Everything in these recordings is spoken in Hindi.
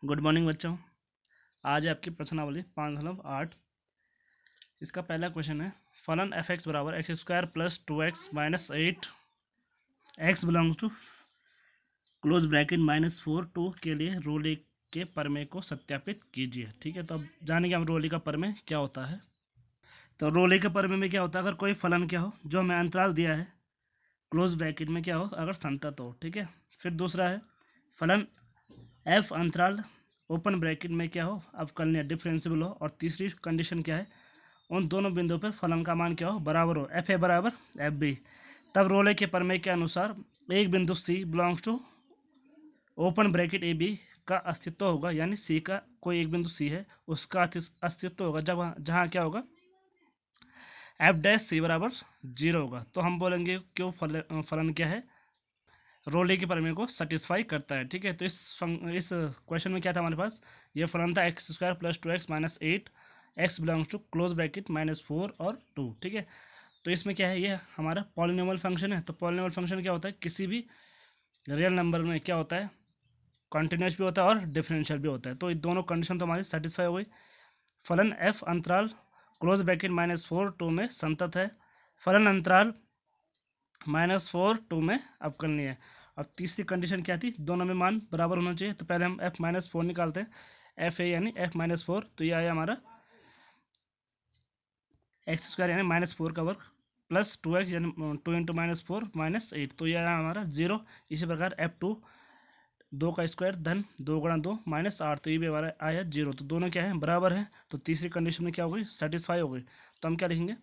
गुड मॉर्निंग बच्चों। आज है आपकी प्रश्नावली 5/8। इसका पहला क्वेश्चन है फलन एफ एक्स बराबर X square plus 2x minus 8 X belongs to close bracket -4 2 के लिए रोले के प्रमेय को सत्यापित कीजिए। ठीक है, तो अब जानेंगे हम रोले का प्रमेय क्या होता है। तो रोले के प्रमेय में क्या होता है, अगर कोई फलन क्या हो जो हमें अंतराल दिया है क्लोज ब्रैकेट में क्या हो अगर संतत हो। ठीक है, फिर दूसरा है फलन एफ अंतराल ओपन ब्रैकेट में क्या हो अवकलनीय डिफरेंशिएबल हो, और तीसरी कंडीशन क्या है उन दोनों बिंदुओं पर फलन का मान क्या हो बराबर हो, एफ ए बराबर एफ बी। तब रोले के प्रमेय के अनुसार एक बिंदु C belongs to open bracket A B का अस्तित्व होगा, यानी सी का कोई एक बिंदु सी है उसका अस्तित्व होगा जब जहाँ क्या होगा एफ डैश सी बराबर 0 होगा। तो हम बोलेंगे क्यों फलन क्या है रोले के प्रमेय को सेटिस्फाई करता है। ठीक है, तो इस क्वेश्चन में क्या था हमारे पास, ये फलन था X square plus 2x minus 8 X belongs to close bracket -4 और 2। ठीक है, तो इसमें क्या है ये हमारा पॉलिनोमियल फंक्शन है। तो पॉलिनोमियल फंक्शन क्या होता है, किसी भी रियल नंबर में क्या होता है कॉन्टिन्यूस भी होता है और डिफरेंशियल भी होता है। तो ये दोनों कंडीशन तो हमारी सेटिस्फाई हो गई। फलन एफ अंतराल क्लोज ब्रैकेट -4 2 में संतत है, फलन अंतराल -4 2 में अवकलनीय है। और तीसरी कंडीशन क्या थी, दोनों में मान बराबर होना चाहिए। तो पहले हम f-4 निकालते हैं, एफ ए यानी f-4, तो ये आया हमारा एक्स स्क्वायर यानी -4 का वर्ग प्लस 2x यानी 2 × -4 -8, तो ये आया हमारा 0। इसी प्रकार f2 2 का स्क्वायर धन 2 × 2 -8, तो ये भी हमारा आया 0। तो दोनों क्या है बराबर है, तो तीसरी कंडीशन में क्या हो गई सेटिस्फाई हो गई। तो हम क्या लिखेंगे,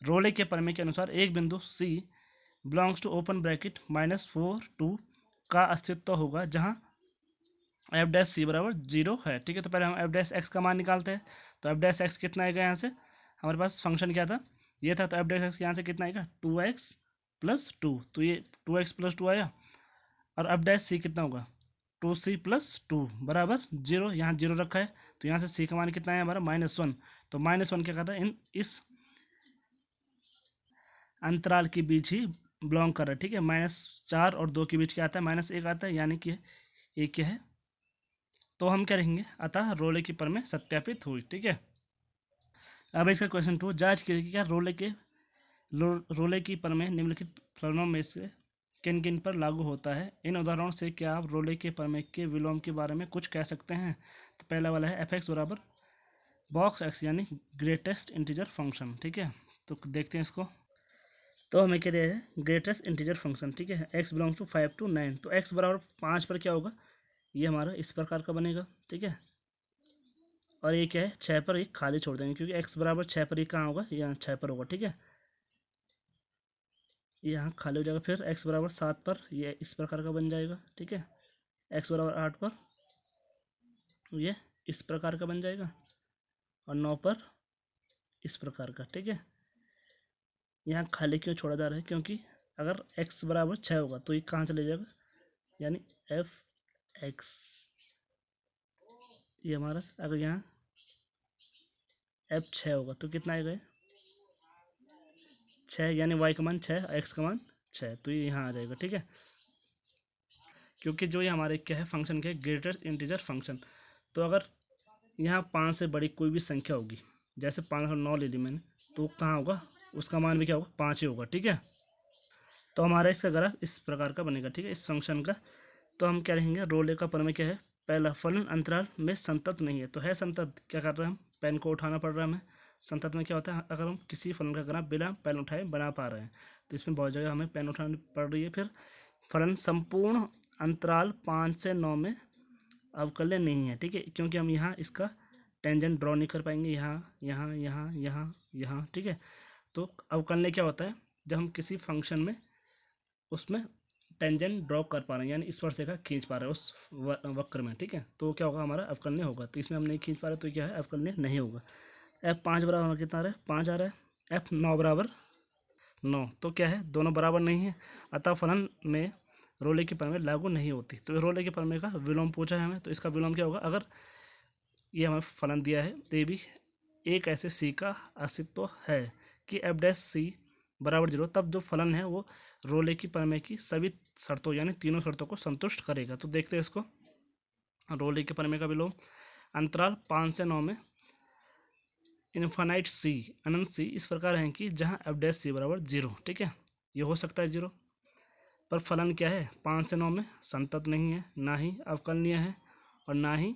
रोले के प्रमेय के अनुसार एक बिंदु C belongs to open bracket -4 2 का अस्तित्व होगा जहां एफ डैश सी बराबर 0 है। ठीक है, तो पहले हम एफ डैश एक्स का मान निकालते हैं। तो एफ डैश एक्स कितना आएगा, यहाँ से हमारे पास फंक्शन क्या था ये था, तो एफ डैश एक्स यहाँ से कितना आएगा 2x + 2, तो ये 2x + 2 आया। और एफ डैश सी कितना होगा 2c + 2 बराबर 0, यहाँ 0 रखा है, तो यहाँ से सी का मान कितना है हमारा -1। तो -1 क्या करता है इस अंतराल के बीच ही बिलोंग कर रहा है। ठीक है, -4 और 2 के बीच क्या आता है -1 आता है, यानी कि ये क्या है। तो हम क्या रहेंगे, अतः रोले की प्रमेय सत्यापित हुई। ठीक है, अब इसका क्वेश्चन 2 जांच कीजिए कि क्या रोले की प्रमेय निम्नलिखित फलनों में से किन किन पर लागू होता है। इन उदाहरणों से क्या आप रोले के प्रमेय के विलोम के बारे में कुछ कह सकते हैं। तो पहला वाला है एफ एक्स बराबर बॉक्स एक्स यानी ग्रेटेस्ट इंटीजर फंक्शन। ठीक है, तो देखते हैं इसको। तो हमें क्या दिया है ग्रेटेस्ट इंटीजर फंक्शन। ठीक है, x बिलोंग्स टू 5 to 9, तो x बराबर 5 पर क्या होगा ये हमारा इस प्रकार का बनेगा। ठीक है, और ये क्या है 6 पर एक खाली छोड़ देंगे, क्योंकि x बराबर 6 पर ये कहाँ होगा यहाँ 6 पर होगा। ठीक है, ये यहाँ खाली हो जाएगा। फिर x बराबर 7 पर ये इस प्रकार का बन जाएगा। ठीक है, x बराबर 8 पर ये इस प्रकार का बन जाएगा, और 9 पर इस प्रकार का। ठीक है, यहाँ खाली क्यों छोड़ा जा रहा है, क्योंकि अगर x बराबर 6 होगा तो ये कहाँ चले जाएगा, यानी एफ एक्स ये हमारा अगर यहाँ f6 होगा तो कितना आएगा 6, यानी y का मान 6 x का मान 6, तो ये यहाँ आ जाएगा। ठीक है, क्योंकि जो ये हमारे क्या है फंक्शन क्या है ग्रेटेस्ट इंटीजर फंक्शन। तो अगर यहाँ 5 से बड़ी कोई भी संख्या होगी, जैसे 5 और 9 ले ली मैंने, तो कहाँ होगा उसका मान भी क्या होगा 5 ही होगा। ठीक है, तो हमारा इसका ग्राफ इस प्रकार का बनेगा। ठीक है, इस फंक्शन का। तो हम क्या रहेंगे रोले का प्रमेय क्या है, पहला फलन अंतराल में संतत नहीं है, तो है संतत क्या कर रहे हैं हम पेन को उठाना पड़ रहा है हमें। संतत में क्या होता है अगर हम किसी फलन का ग्राफ बिना पेन उठाए बना पा रहे हैं, तो इसमें बहुत जगह हमें पेन उठानी पड़ रही है। फिर फलन संपूर्ण अंतराल 5 से 9 में अवकल्य नहीं है। ठीक है, क्योंकि हम यहाँ इसका टेंजेंट ड्रॉ नहीं कर पाएंगे, यहाँ यहाँ यहाँ यहाँ यहाँ। ठीक है, तो अवकल्य क्या होता है जब हम किसी फंक्शन में उसमें टेंजेंट ड्रॉ कर पा रहे हैं, यानी स्पर्शरेखा खींच पा रहे हैं उस वक्र में। ठीक है, तो क्या होगा हमारा अवकलनीय होगा। तो इसमें हम नहीं खींच पा रहे तो क्या है अवकलनीय नहीं होगा। f5 बराबर कितना आ रहा है 5 आ रहा है, f9 बराबर 9, तो क्या है दोनों बराबर नहीं है, अतः फलन में रोले की प्रमेय लागू नहीं होती। तो रोले के प्रमेय का विलोम पूछा है हमें, तो इसका विलोम क्या होगा, अगर ये हमें फलन दिया है तो ये भी एक ऐसे सी का अस्तित्व है कि एफ डैश सी बराबर 0, तब जो फलन है वो रोले की प्रमेय की सभी शर्तों यानी तीनों शर्तों को संतुष्ट करेगा। तो देखते हैं इसको। रोले के प्रमेय का विलोम अंतराल 5 से 9 में इन्फानाइट सी अनंत सी इस प्रकार है कि जहाँ एफ डैश सी बराबर 0, ठीक है, ये हो सकता है 0, पर फलन क्या है 5 से 9 में संतत नहीं है, ना ही अवकलनीय है और ना ही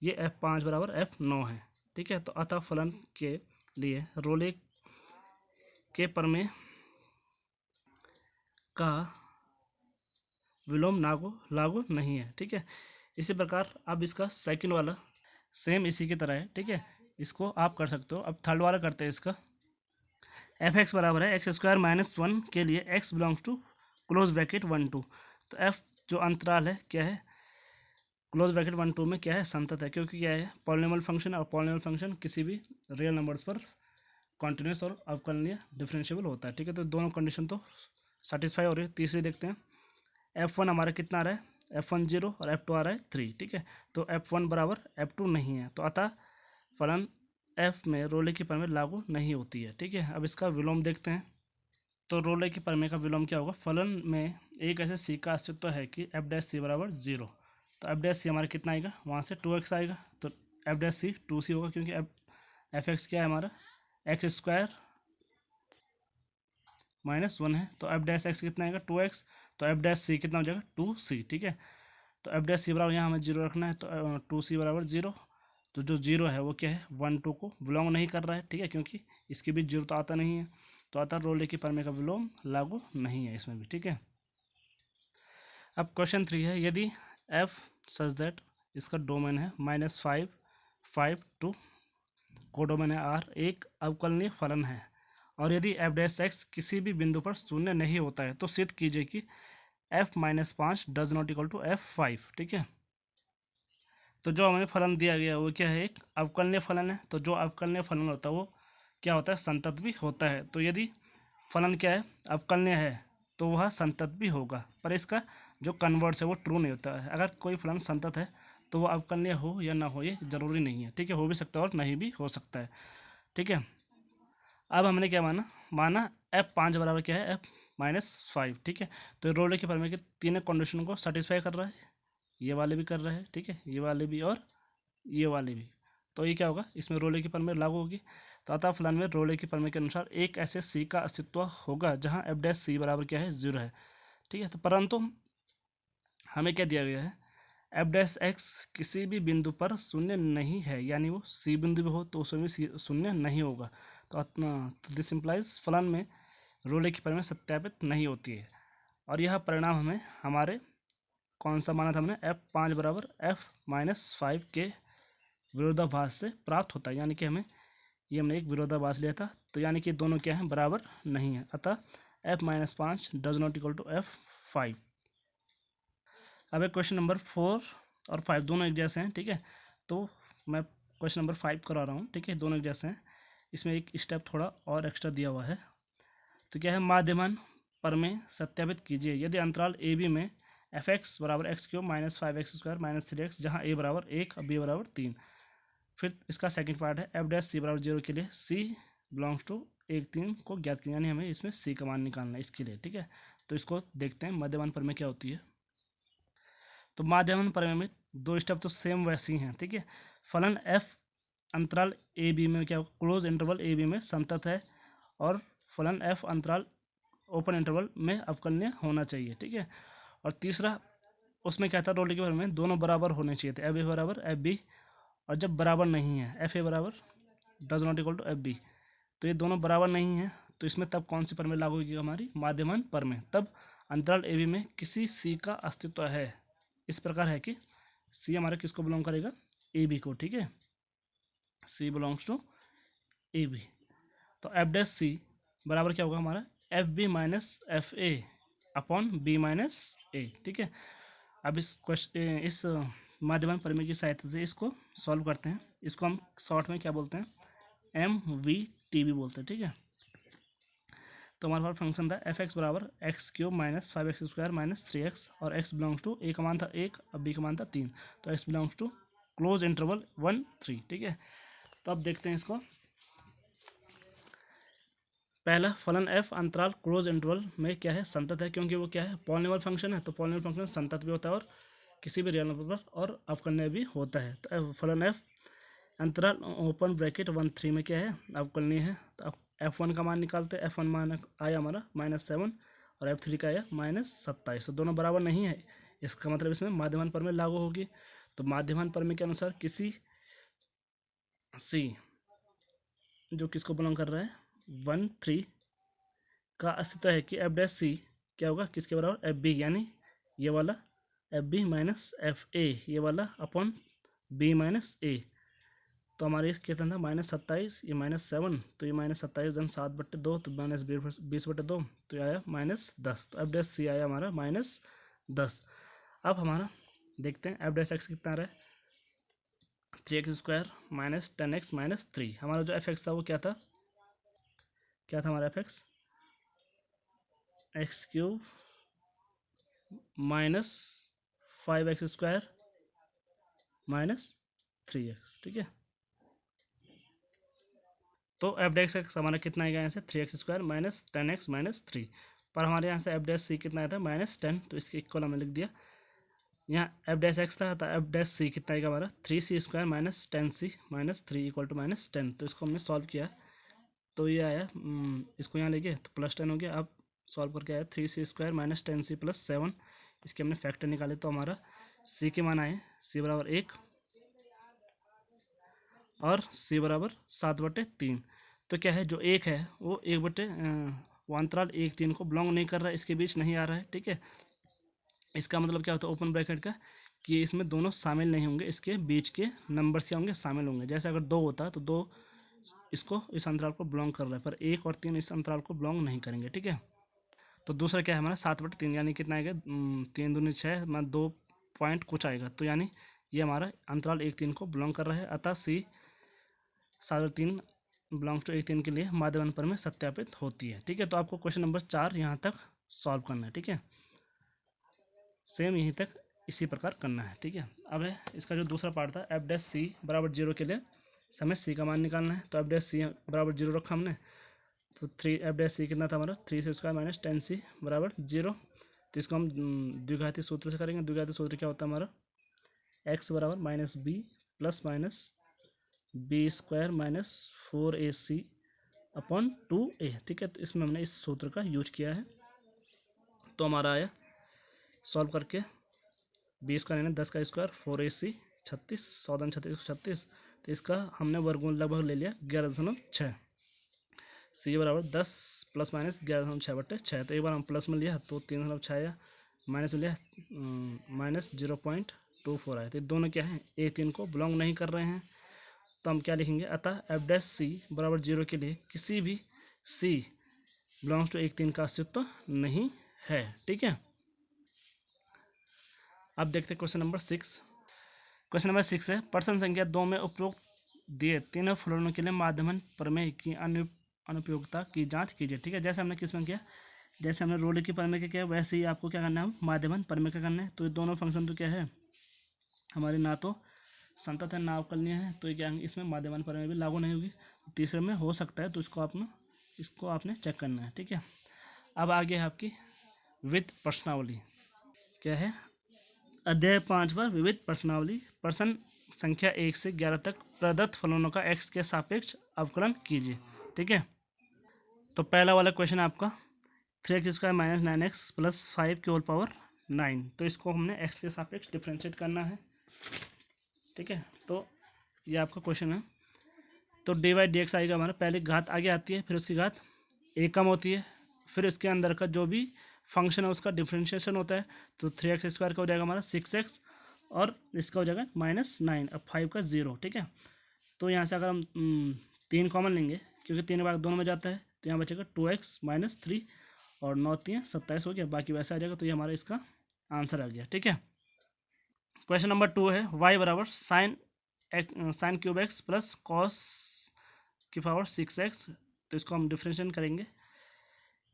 ये F5 बराबर F9 है, ठीक है। तो अतः फलन के लिए रोले के प्रमेय का विलोम लागू नहीं है, ठीक है। इसी प्रकार अब इसका सेकंड वाला सेम इसी की तरह है, ठीक है, इसको आप कर सकते हो। अब थर्ड वाला करते हैं इसका। एफ एक्स बराबर है एक्स स्क्वायर माइनस 1 के लिए X belongs to close bracket 1 2। तो एफ जो अंतराल है क्या है क्लोज ब्रैकेट 1 2 में क्या है संतत है, क्योंकि क्या है पॉलिनोमियल फंक्शन और पॉलिनोमियल फंक्शन किसी भी रियल नंबर्स पर कॉन्टिन्यूस और अवकलनीय डिफरेंशिएबल होता है, ठीक है। तो दोनों कंडीशन तो सेटिस्फाई हो रही है। तीसरी देखते हैं, F1 हमारा कितना आ रहा है F1 0 और F2 आ रहा है 3, ठीक है। तो F1 बराबर F2 नहीं है, तो अतः फलन F में रोले की प्रमेय लागू नहीं होती है, ठीक है। अब इसका विलोम देखते हैं। तो रोले की प्रमेय का विलोम क्या होगा, फलन में एक ऐसे सी का अस्तित्व है कि एफ डैश सी बराबर 0। तो एफ डैश सी हमारा कितना आएगा, वहाँ से 2x आएगा, तो एफ डैश सी 2c होगा, क्योंकि एफ एक्स क्या है हमारा एक्स स्क्वायर माइनस 1 है। तो एफ डैश एक्स कितना आएगा 2x, तो एफ डैश सी कितना हो जाएगा 2c, ठीक है। तो एफ डैश सी बराबर यहाँ हमें 0 रखना है, तो 2c बराबर 0। तो जो 0 है वो क्या है 1 2 को बिलोंग नहीं कर रहा है, ठीक है, क्योंकि इसके बीच 0 तो आता नहीं है, तो अतः रोले की प्रमेय का विलोम लागू नहीं है इसमें भी, ठीक है। अब क्वेश्चन 3 है, यदि f सच दैट इसका डोमेन है -5 5 टू कोडोमेन है R एक अवकलनीय फलन है, और यदि एफ डैश एक्स किसी भी बिंदु पर शून्य नहीं होता है तो सिद्ध कीजिए कि f-5 does not equal to F5, ठीक है। तो जो हमें फलन दिया गया वो क्या है, एक अवकलनीय फलन है। तो जो अवकलनीय फलन होता है वो क्या होता है संतत भी होता है। तो यदि फलन क्या है अवकलनीय है तो वह संतत भी होगा, पर इसका जो कन्वर्स है वो ट्रू नहीं होता है। अगर कोई फलन संतत है तो वो अवकलनीय हो या ना हो ये जरूरी नहीं है, ठीक है, हो भी सकता है और नहीं भी हो सकता है, ठीक है। अब हमने क्या माना F5 बराबर क्या है F-5, ठीक है। तो रोले के प्रमेय के तीनों कंडीशन को सेटिस्फाई कर रहा है, ये वाले भी कर रहे हैं, ठीक है, ये वाले भी और ये वाले भी। तो ये क्या होगा, इसमें रोले की प्रमेय लागू होगी। तो अतः फलन में रोले की प्रमेय के अनुसार एक ऐसे सी का अस्तित्व होगा जहां एफ डैश सी बराबर क्या है 0 है, ठीक है। तो परंतु हमें क्या दिया गया है एफ डैश एक्स किसी भी बिंदु पर शून्य नहीं है, यानी वो सी बिंदु भी हो तो उसमें भी शून्य नहीं होगा। तो दिस इम्प्लाइज फलन में रोले की प्रमेय सत्यापित नहीं होती है, और यह परिणाम हमें हमारे कौन सा माना था हमने F5 बराबर F-5 के विरोधाभास से प्राप्त होता है, यानी कि हमने एक विरोधाभास लिया था, तो यानी कि दोनों क्या हैं बराबर नहीं है, अतः F-5 does not equal to F5। अब एक क्वेश्चन नंबर 4 और 5 दोनों एक जैसे हैं, ठीक है। तो मैं क्वेश्चन नंबर 5 करा रहा हूँ, ठीक है, दोनों एक जैसे हैं, इसमें एक स्टेप थोड़ा और एक्स्ट्रा दिया हुआ है। तो क्या है माध्यमान प्रमेय सत्यापित कीजिए यदि अंतराल ए बी में एफ एक्स बराबर एक्स क्यूब -5x² -3x जहाँ ए बराबर 1 और बी बराबर 3। फिर इसका सेकंड पार्ट है एफ डैश सी बराबर 0 के लिए सी बिलोंग्स टू 1 3 को ज्ञात किया, यानी हमें इसमें सी का मान निकालना है इसके लिए, ठीक है। तो इसको देखते हैं माध्यमान प्रमेय क्या होती है। तो माध्यमान प्रमेय में दो स्टेप तो सेम वैसी हैं, ठीक है। फलन एफ अंतराल ए बी में क्या क्लोज इंटरवल ए बी में संतत है, और फलन एफ अंतराल ओपन इंटरवल में अवकलनीय होना चाहिए, ठीक है। और तीसरा उसमें क्या था रोले के प्रमेय में दोनों बराबर होने चाहिए थे, एफ ए बराबर एफ बी, और जब बराबर नहीं है एफ ए बराबर does not equal to F B, तो ये दोनों बराबर नहीं है, तो इसमें तब कौन सी प्रमेय लागू होगी हमारी माध्यमान प्रमेय। तब अंतराल ए बी में किसी सी का अस्तित्व है, इस प्रकार है कि सी हमारा किसको बिलोंग करेगा ए बी को, ठीक है, C belongs to A B. तो एफ डैश सी बराबर क्या होगा हमारा F B minus F A upon B minus A, ठीक है। अब इस माध्यमान प्रमेय की सहायता से इसको सॉल्व करते हैं। इसको हम शॉर्ट में क्या बोलते हैं MVTB बोलते हैं, ठीक है। तो हमारे पास फंक्शन था एफ एक्स बराबर एक्स क्यूब -5x² -3x, और x बिलोंग्स टू ए का मान था 1 और बी का मान था 3, तो x belongs to close interval 1 3, ठीक है। तो अब देखते हैं इसको। पहला फलन f अंतराल क्लोज इंटरवल में क्या है संतत है, क्योंकि वो क्या है पॉलिनोमियल फंक्शन है, तो पॉलिनोमियल फंक्शन संतत भी होता है और किसी भी रियल नंबर पर और अवकलनीय भी होता है। तो फलन एफ अंतराल ओपन ब्रैकेट 1 3 में क्या है, अवकलनीय है। तो F1 का मान निकालते हैं। F1 मान आया हमारा -7 और F3 का आया -27। तो दोनों बराबर नहीं है, इसका मतलब इसमें माध्यमान प्रमेय लागू होगी। तो माध्यमान प्रमेय के अनुसार किसी C जो किसको बिलोंग कर रहा है 1 3 का अस्तित्व है कि F' क्या होगा, किसके बराबर FB, यानी ये वाला FB माइनस FA, ये वाला अपॉन B माइनस A। तो हमारे इस कितना था -27, ये -7, तो ये -27 धन 7/2, तो -20/2, तो ये आया -10। तो F' आया हमारा -10। अब हमारा देखते हैं F' कितना आ रहा है 3x² माइनस 10x माइनस 3। हमारा जो f(x) था वो क्या था हमारा f(x) x³ minus 5x² minus 3x, ठीक है। तो f' हमारा कितना आएगा यहाँ से 3x² माइनस 10x माइनस 3, पर हमारे यहाँ से f' कितना आया था -10, तो इसके इक्वल हमने लिख दिया। यहाँ f' था, तो f' कितना आएगा हमारा 3c² minus 10c minus 3 equal to -10। तो इसको हमने सॉल्व किया, तो ये आया इसको यहाँ लेके तो +10 हो गया। अब सॉल्व करके आया 3c² माइनस 10c प्लस 7, इसके हमने फैक्टर निकाले तो हमारा c के मान आए c बराबर 1 और c बराबर 7/3। तो क्या है जो 1 है वो 1 अंतराल 1 3 को बिलोंग नहीं कर रहा है, इसके बीच नहीं आ रहा है, ठीक है। इसका मतलब क्या होता है ओपन ब्रैकेट का कि इसमें दोनों शामिल नहीं होंगे, इसके बीच के नंबर्स क्या होंगे शामिल होंगे। जैसे अगर 2 होता तो 2 इसको इस अंतराल को बिलोंग कर रहा है, पर 1 और 3 इस अंतराल को बिलोंग नहीं करेंगे, ठीक है। तो दूसरा क्या है हमारा 7/3, यानी कितना आएगा 3 दूनी 6 मतलब 2 पॉइंट कुछ आएगा। तो यानी ये हमारा अंतराल 1 3 को बिलोंग कर रहा है, अतः C 7/3 बिलोंग्स टू 1 3 के लिए माध्यमान प्रमेय सत्यापित होती है, ठीक है। तो आपको क्वेश्चन नंबर 4 यहाँ तक सॉल्व करना है, ठीक है। सेम यहीं तक इसी प्रकार करना है, ठीक है। अब है इसका जो दूसरा पार्ट था f' बराबर 0 के लिए हमें C का मान निकालना है। तो f' बराबर 0 रखा हमने, तो f' कितना था हमारा 3c² माइनस 10c बराबर 0। तो इसको हम द्विघाती सूत्र से करेंगे। द्विघाती सूत्र क्या होता है हमारा x बराबर -b plus minus b² minus 4ac upon 2a, ठीक है। तो इसमें हमने इस सूत्र का यूज किया है। तो हमारा आया सॉल्व करके 20 का 10 का स्क्वायर 4ac 36 14 36 36। तो इसका हमने वर्गमूल लगभग ले लिया 11.6। C बराबर 10 प्लस माइनस 11.6/6। तो एक बार हम प्लस में लिया तो 3.6 आया, माइनस में लिया -0.24 आया। तो दोनों क्या है 1 3 को बिलोंग नहीं कर रहे हैं। तो हम क्या लिखेंगे, अतः f' बराबर 0 के लिए किसी भी C बिलोंग्स टू 1 3 का अस्तित्व नहीं है, ठीक है। अब देखते हैं क्वेश्चन नंबर 6। क्वेश्चन नंबर 6 है प्रश्न संख्या 2 में उपरोक्त दिए तीनों फलनों के लिए माध्यमान प्रमेय की अनुपयोगिता की जांच कीजिए, ठीक है। जैसे हमने किसमें किया, जैसे हमने रोले की प्रमेय का किया वैसे ही आपको क्या करना है माध्यमान प्रमेय का करना है। तो ये दोनों फंक्शन तो क्या है हमारे ना तो संतत है ना अवकलनीय है, तो क्या इसमें माध्यमान प्रमेय भी लागू नहीं होगी। तीसरे में हो सकता है, तो इसको आपने चेक करना है, ठीक है। अब आगे है आपकी विविध प्रश्नावली, क्या है अध्याय 5 पर विविध प्रश्नावली। प्रश्न संख्या 1 से 11 तक प्रदत्त फलनों का x के सापेक्ष अवकलन कीजिए, ठीक है। तो पहला वाला क्वेश्चन आपका 3x² माइनस 9x प्लस 5 की होल पावर 9। तो इसको हमने x के सापेक्ष डिफ्रेंशिएट करना है, ठीक है। तो ये आपका क्वेश्चन है। तो dy/dx आएगा हमारा, पहले घात आगे आती है, फिर उसकी घात एक कम होती है, फिर उसके अंदर का जो भी फंक्शन है उसका डिफ्रेंशिएशन होता है। तो 3x² का हो जाएगा हमारा 6x और इसका हो जाएगा -9, अब 5 का 0, ठीक है। तो यहाँ से अगर हम 3 कॉमन लेंगे क्योंकि 3 बार दोनों में जाता है, तो यहाँ बचेगा 2x माइनस 3 और 9 3 27 हो गया, बाकी वैसा आ जाएगा। तो ये हमारा इसका आंसर आ गया, ठीक है। क्वेश्चन नंबर 2 है y बराबर sine cube x plus cos की पावर 6x। तो इसको हम डिफ्रेंशिएट करेंगे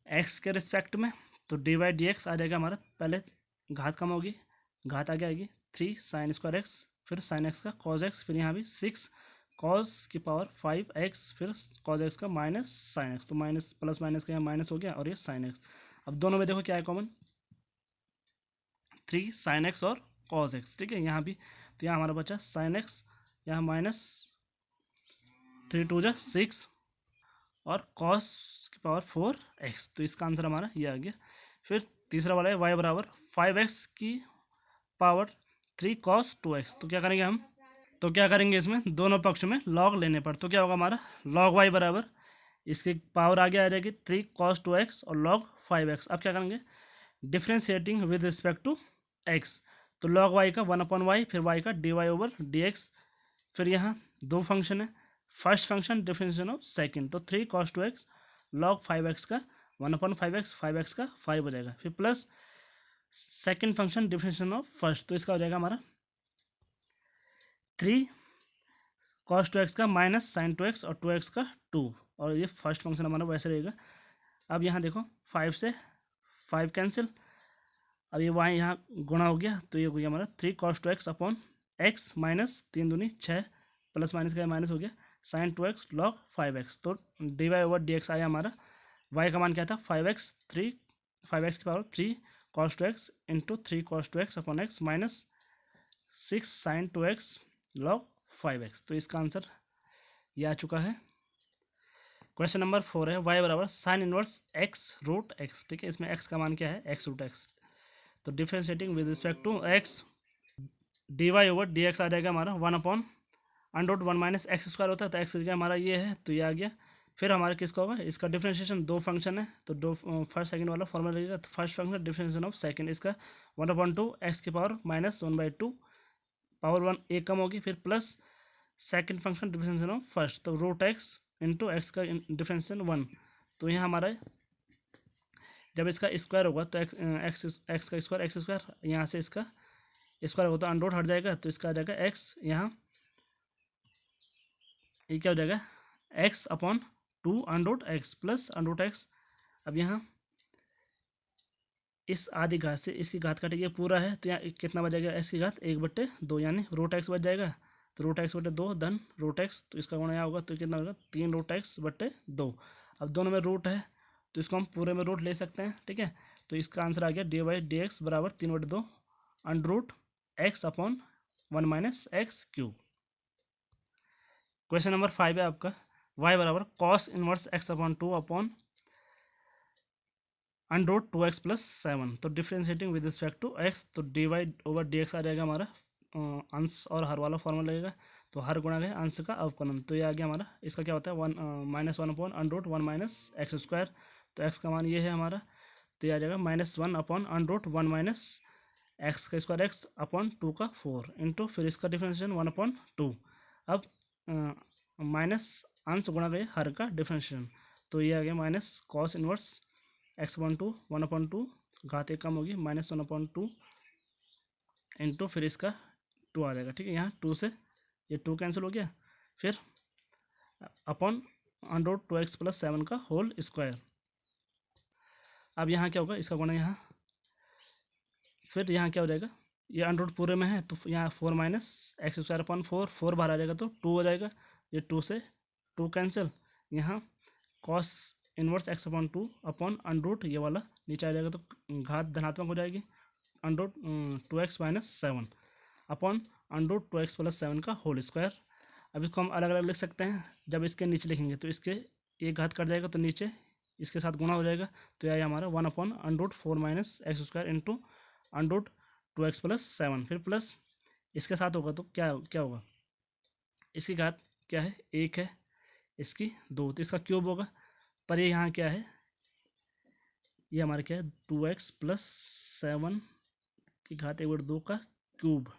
x के रिस्पेक्ट में। तो dy/dx आ जाएगा हमारा, पहले घात कम होगी, घात आगे आएगी 3 sin² x, फिर sin x का cos x, फिर यहाँ भी 6 cos की पावर 5x, फिर cos x का माइनस sin x। तो माइनस प्लस माइनस का यहाँ माइनस हो गया और ये sin x। अब दोनों में देखो क्या है कॉमन 3 sin x और कॉस एक्स, ठीक है। यहाँ भी तो यहाँ हमारा बचा साइन एक्स, यहाँ माइनस 3 2 जा 6 और कॉस की पावर 4 एक्स, तो इसका आंसर हमारा ये आ गया। फिर तीसरा वाला है वाई बराबर 5x की पावर 3 cos 2x, तो क्या करेंगे हम, तो क्या करेंगे इसमें दोनों पक्ष में लॉग लेने पर, तो क्या होगा हमारा लॉग वाई बराबर इसकी पावर आगे आ जाएगी 3 cos 2x और लॉग 5x। अब क्या करेंगे differentiating with respect to x, तो लॉग वाई का 1/y, फिर y का dy/dx। फिर यहाँ दो फंक्शन है, first function differentiation of second, तो 3 cos 2x log 5x का 1/5x, 5x का 5 हो जाएगा। फिर plus second function differentiation of first, तो इसका हो जाएगा हमारा 3 cos 2x का माइनस साइन 2x और 2x का 2, और ये फर्स्ट फंक्शन हमारा वैसे रहेगा। अब यहाँ देखो 5 से 5 कैंसिल, अब ये y यहाँ गुणा हो गया, तो ये हो गया हमारा 3 cos 2x upon x minus 3 दूनी 6 प्लस माइनस का माइनस हो गया साइन 2x log 5x, तो dy/dx आया हमारा। y का मान क्या था 5x, 5x की power 3 cos 2x into 3 cos 2x upon x minus 6 sine 2x log 5x, तो इसका आंसर ये आ चुका है। क्वेश्चन नंबर 4 है y बराबर sine inverse x root x, ठीक है। इसमें x का मान क्या है x रूट x, तो differentiating with respect to x dy/dx आ जाएगा हमारा 1/√1 माइनस एक्स स्क्वायर होता है, तो x जगह हमारा ये है, तो ये आ गया। फिर हमारा किसका होगा, इसका डिफरेंशिएशन दो फंक्शन है, तो दो फर्स्ट सेकंड वाला फॉर्मूला लगेगा, तो first function differentiation of second, इसका 1/2 x की पावर माइनस 1/2 पावर 1 एक कम होगी, फिर plus second function differentiation of first, तो रूट x इंटू एक्स का डिफरेंशिएशन 1, तो यहाँ हमारा जब इसका स्क्वायर होगा तो एक्स का स्क्वायर एक्स स्क्वायर, यहाँ से इसका स्क्वायर होगा तो अंडर हट जाएगा, तो इसका आ जाएगा एक्स, यहाँ ये क्या हो जाएगा x upon 2 under x plus under x. अब यहाँ इस आधी घात से इसकी घात काटेंगे पूरा है, तो यहाँ कितना बचेगा x की घात 1/2, यानी रूट एक्स बच जाएगा, तो रूट एक्स बटे 2 धन रूट एक्स, तो इसका गुणा यहाँ होगा, तो कितना होगा 3 रूट एक्स बटे 2। अब दोनों में रूट है तो इसको हम पूरे में रूट ले सकते हैं, ठीक है। तो इसका आंसर आ गया dy/dx बराबर 3/2 under root X upon 1 minus X cube. Question number 5 है आपका y बराबर cos inverse x upon 2 upon under root 2x plus 7, तो differentiating with respect to x, तो dy/dx आ जाएगा हमारा अंश और हर वाला फॉर्मूला लगेगा, तो हर गुणा है अंश का अवकलन, तो ये आ गया हमारा। इसका क्या होता है 1 -1 upon under root 1 minus X square, तो x का मान ये है हमारा, तो ये आ जाएगा -1 upon under root 1 minus X का स्क्वायर एक्स अपॉन 2 का 4 इंटू फिर इसका डिफ्रेंशिएशन 1/2। अब माइनस अंश गुणा गए हर का डिफरेंशिएशन, तो ये आ गया माइनस कॉस इनवर्स x/2 1/2 घात एक कम होगी -1/2 इंटू फिर इसका 2 आ जाएगा, ठीक है। यहाँ 2 से ये 2 कैंसिल हो गया, फिर अपॉन अंडर 2x प्लस 7 का होल स्क्वायर। अब यहाँ क्या होगा इसका गुणा यहाँ, फिर यहाँ क्या हो जाएगा ये अंडर पूरे में है, तो यहाँ 4 माइनस एक्स स्क्वायर अपॉन 4 बाहर आ जाएगा, तो 2 हो जाएगा, ये 2 से 2 कैंसिल, यहाँ cos inverse x/2 upon under root ये वाला नीचे आ जाएगा, तो घात धनात्मक हो जाएगी under 2x minus 7 upon under 2x plus 7 का होल स्क्वायर। अब इसको हम अलग अलग लिख सकते हैं, जब इसके नीचे लिखेंगे तो इसके एक घात कट जाएगा, तो नीचे इसके साथ गुणा हो जाएगा, तो यह हमारा 1 upon under root 4 minus X square into under root 2x plus 7, फिर प्लस इसके साथ होगा तो क्या क्या होगा, इसकी घात क्या है 1 है, इसकी 2, तो इसका क्यूब होगा, पर ये यहाँ क्या है ये हमारा क्या है 2x प्लस 7 की घात 1/2 का क्यूब,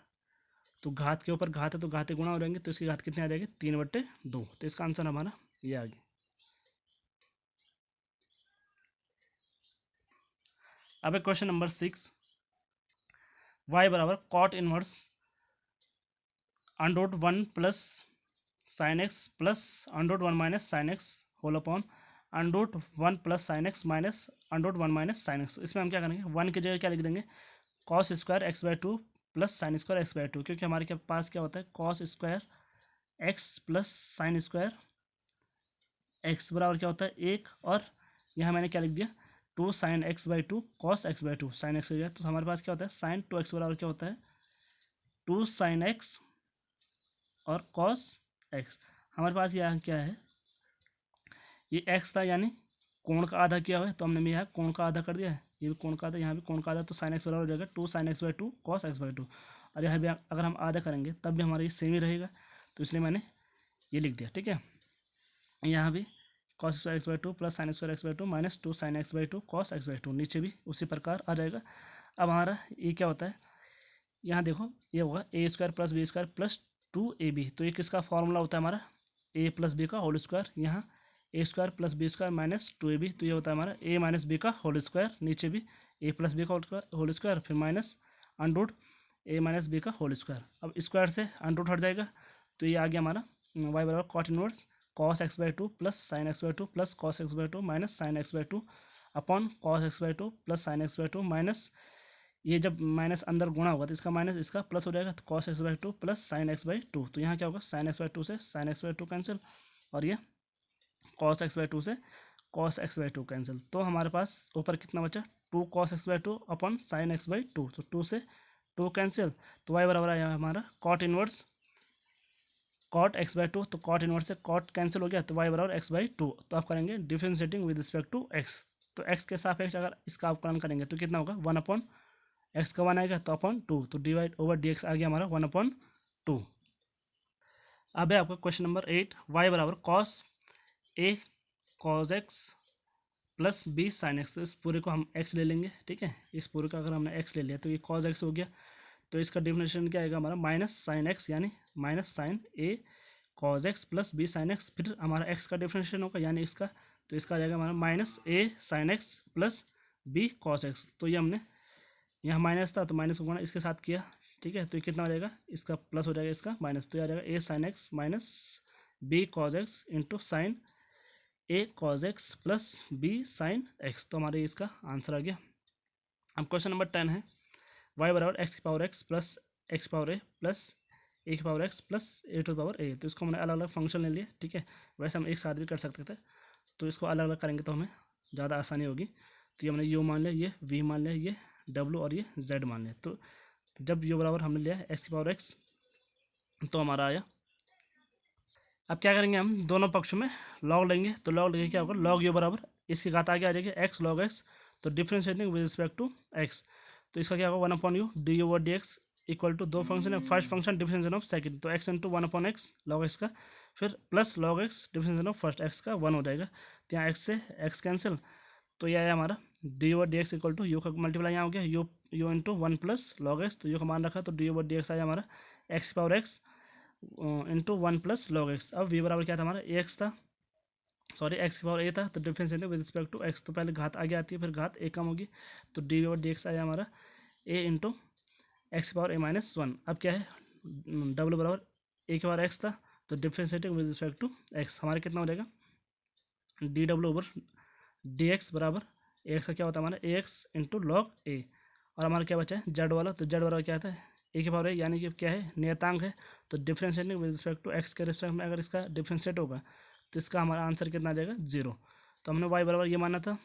तो घात के ऊपर घात है तो घाते गुणा हो जाएंगे, तो इसकी घात कितने आ जाएगी 3/2, तो इसका आंसर हमारा ये आ गया। अब क्वेश्चन नंबर 6 y बराबर cot inverse under root 1 plus sine X plus under root 1 minus sine X whole upon under root 1 plus sine X minus under root 1 minus sine X. इसमें हम क्या करेंगे 1 की जगह क्या लिख देंगे cos square x/2 plus sine square x/2, क्योंकि हमारे के पास क्या होता है cos square x plus sine square x बराबर क्या होता है 1, और यहाँ मैंने क्या लिख दिया 2 sign x/2 cos x/2 sign x हो गया, तो हमारे पास क्या होता है साइन 2x बराबर क्या होता है 2 sin x और cos x। हमारे पास यहाँ क्या है, ये x था यानी कोण का आधा किया हुआ है, तो हमने यहाँ कोण का आधा कर दिया है, ये भी कोण का आधा, यहाँ भी कोण का आधा, तो sin x बराबर हो जाएगा 2 sin x by 2 cos x by 2। और यहाँ भी अगर हम आधा करेंगे तब भी हमारा ये सेम ही रहेगा, तो इसलिए मैंने ये लिख दिया। ठीक है, यहाँ भी cos square x by 2 plus sine square x by 2 minus 2 sin x by 2 cos x by 2, नीचे भी उसी प्रकार आ जाएगा। अब हमारा ये क्या होता है, यहाँ देखो ये होगा A square plus B square plus 2ab, तो ये किसका फॉर्मूला होता है हमारा, a प्लस बी का होल स्क्वायर, यहाँ A square plus B square minus 2ab, तो ये होता है हमारा a माइनस बी का होल स्क्वायर, नीचे भी a प्लस बी का होल स्क्वायर, फिर minus under root a minus B का होल स्क्वायर। अब स्क्वायर से अंडरूट हट जाएगा, तो ये आ गया हमारा y बराबर cot inverse cos x by 2 plus sine X by 2 plus cos x by 2 minus sine X by 2 upon cos x by 2 plus sine X by 2 minus, ये जब माइनस अंदर गुणा होगा तो इसका माइनस इसका प्लस हो जाएगा, तो cos x by 2 plus sine X by 2, तो यहाँ क्या होगा साइन एक्स बाई 2 से साइन एक्स बाई 2 कैंसिल, और ये cos x बाई 2 से cos x बाई 2 कैंसिल। तो हमारे पास ऊपर कितना बचा, 2 cos x by 2 upon sine X by 2, तो 2 से 2 कैंसिल, तो y बराबर आया हमारा cot inverse cot x by 2, तो कॉट इनवर्स से कॉट कैंसिल हो गया, तो y बराबर x बाई 2। तो आप करेंगे differentiating with respect to x, तो x के सापेक्ष अगर इसका अवकलन करेंगे तो कितना होगा, 1 अपॉन x का 1 आएगा, तो अपॉन 2, तो डिवाइड ओवर dx आ गया हमारा 1 अपॉन 2। अब है आपका क्वेश्चन नंबर 8, y बराबर cos a cos x plus b sin x, तो इस पूरे को हम x ले लेंगे। ठीक है, इस पूरे का अगर हमने x ले लिया तो ये cos x हो गया, तो इसका डिफरेंशिएशन क्या आएगा हमारा माइनस साइन एक्स, यानी minus sine A cos X plus B sine X, फिर हमारा एक्स का डिफरेंशिएशन होगा यानी इसका, तो इसका आ जाएगा हमारा minus A sine X plus B cos X. तो ये हमने यहाँ माइनस था तो माइनस को गुणा इसके साथ किया। ठीक है, तो ये कितना हो जाएगा, इसका प्लस हो जाएगा इसका माइनस, तो ये आ जाएगा A sine X minus B cos X into sine A cos X plus B sine X, तो हमारे इसका आंसर आ गया। अब क्वेश्चन नंबर 10 है, y बराबर एक्स की power X plus X power A plus A की power X plus A to power A, तो इसको हमने अलग अलग फंक्शन ले लिए। ठीक है, वैसे हम एक साथ भी कर सकते थे, तो इसको अलग अलग करेंगे तो हमें ज़्यादा आसानी होगी। तो ये हमने u मान लिया, ये v मान लिया, ये w और ये z मान लिया। तो जब u बराबर हमने लिया एक्स की पावर एक्स, तो हमारा आया। अब क्या करेंगे, हम दोनों पक्षों में लॉग लेंगे, तो लॉग लेंगे क्या होगा, लॉग u बराबर इसकी घात आगे आ जाएगी एक्स लॉग एक्स, तो differentiating with respect to x, तो इसका क्या होगा 1 upon U D over D X equal to, दो फंक्शन है, first function differentiation of second, तो X into 1 upon X log X का, फिर plus log X differentiation of first X का 1 हो जाएगा, तो यहाँ एक्स से एक्स कैंसिल, तो ये आया हमारा D over D X equal to U का मल्टीप्लाई यहाँ हो गया U into 1 plus log X, तो यू का मान रखा, तो डी ओवर डी एक्स आया हमारा एक्स की power x into 1 plus log x. अब वी बराबर क्या था हमारा एक्स था, सॉरी एक्स की पावर ए था, तो differentiate with respect to x, तो पहले घात आगे आती है फिर घात ए कम होगी, तो डी ओवर डी एक्स आया हमारा ए इंटू एक्स की पावर ए माइनस 1। अब क्या है, डब्ल्यू बराबर ए की पावर एक्स था, तो differentiating with respect to x हमारा कितना हो जाएगा, d W over D x बराबर एक्स का क्या होता है हमारा a x into log a, और हमारा क्या बचा है जेड वाला, तो जेड बराबर क्या आता है ए की पावर ए, यानी कि क्या है नियतांक है, तो differentiating with respect to x के रिस्पेक्ट में अगर इसका डिफरेंशिएट होगा तो इसका हमारा आंसर कितना आ जाएगा 0। तो हमने y बराबर ये माना था।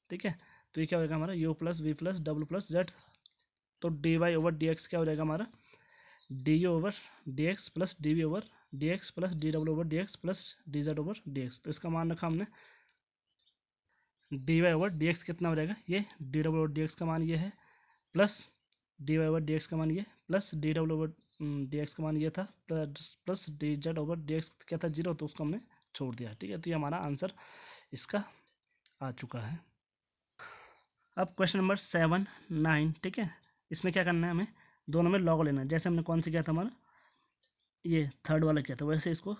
ठीक है, तो ये क्या हो जाएगा हमारा u plus V plus W plus Z, तो D Y over D X क्या हो जाएगा हमारा D U over D X plus D V over D X plus D W over D X plus D Z over D X, तो इसका मान रखा हमने D Y over D X कितना हो जाएगा, ये D W over D X का मान ये है, plus D Y over D X का मान ये, plus D W over D X का मान ये था, plus D Z over D X क्या था 0, तो उसको हमने छोड़ दिया। ठीक है, तो ये हमारा आंसर इसका आ चुका है। अब क्वेश्चन नंबर 7, 9, ठीक है, इसमें क्या करना है, हमें दोनों में लॉग लेना है, जैसे हमने कौन सा किया था हमारा ये थर्ड वाला किया था, वैसे इसको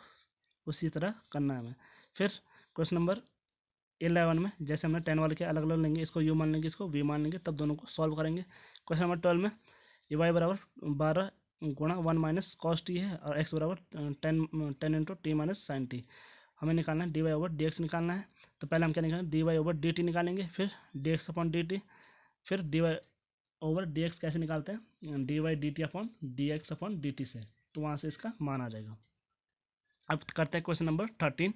उसी तरह करना है हमें। फिर क्वेश्चन नंबर 11 में जैसे हमने 10 वाले किया, अलग अलग लेंगे, इसको यू मान लेंगे, इसको वी मान लेंगे, तब दोनों को सॉल्व करेंगे। क्वेश्चन नंबर 12 में ये वाई बराबर 12 गुणा 1 माइनस कॉस टी है, और एक्स बराबर 10 into T minus sine T, हमें निकालना है D Y over D X निकालना है। तो पहले हम क्या निकालेंगे, D Y over D T निकालेंगे, फिर D X upon D T, फिर D Y over D X कैसे निकालते हैं, D Y D T upon D X upon D T से, तो वहाँ से इसका मान आ जाएगा। अब करते हैं क्वेश्चन नंबर 13।